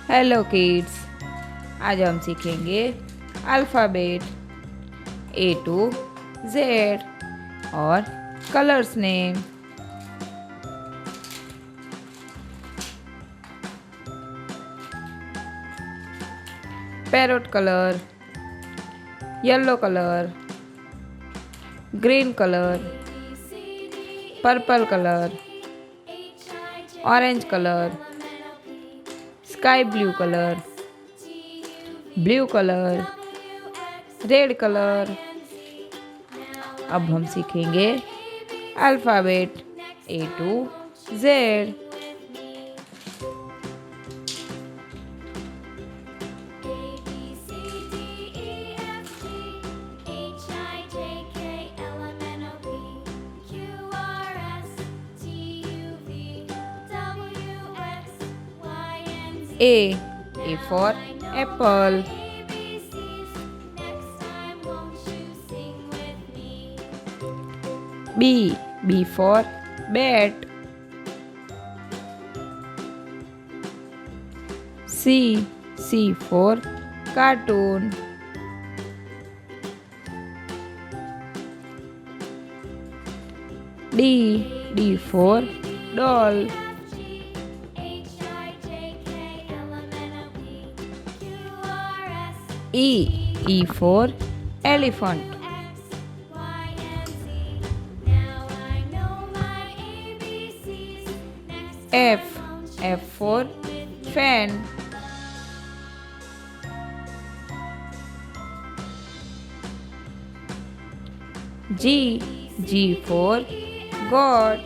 Hello kids, आज हम सीखेंगे अल्फ़ाबेट ए टू जेड और colours name. Parrot colour, yellow colour, green colour, purple colour, orange colour, sky blue colour, blue colour, red colour. अब हम सीखेंगे alphabet A to Z. A for apple. B for bat. C for cartoon. D for doll. E for elephant. F for fan. G for God.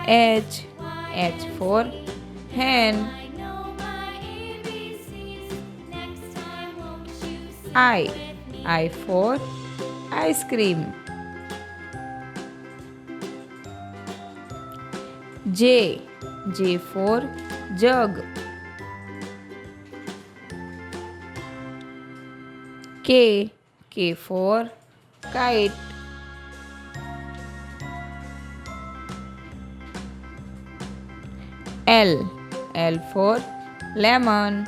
H for hen. I for ice cream. J for jug. K for kite. L for lemon.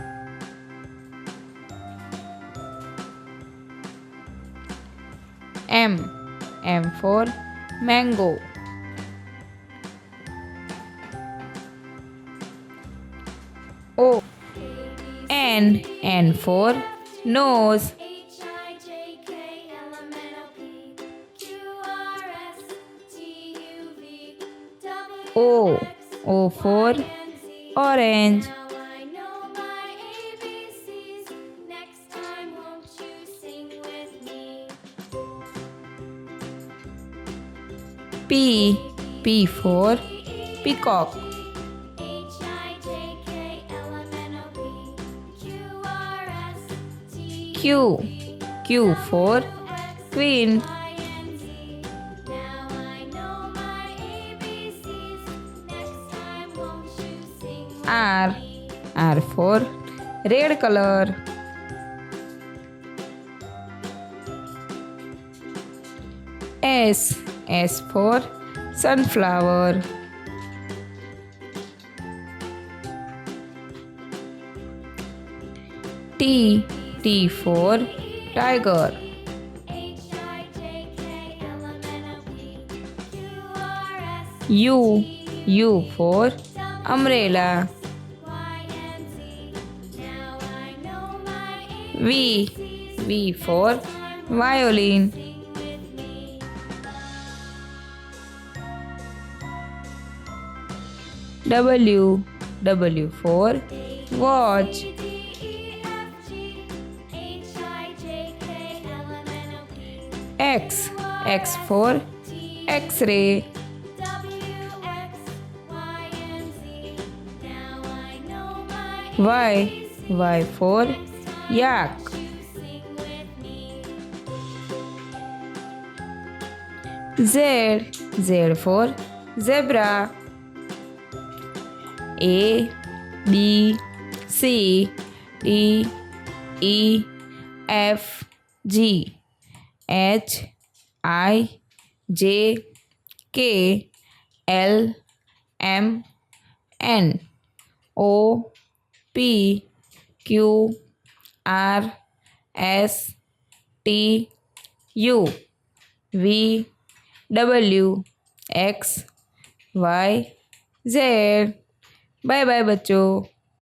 M for mango. O N for nose. O for orange. P for peacock. Q for queen. R for red color. S for sunflower. T for tiger. U for umbrella. V for violin. W for watch. X for X-ray. Y for yak. Z for zebra. A B C D E F G H I J K L M N O P Q R S T U V W X Y Z. Bye bye बच्चों।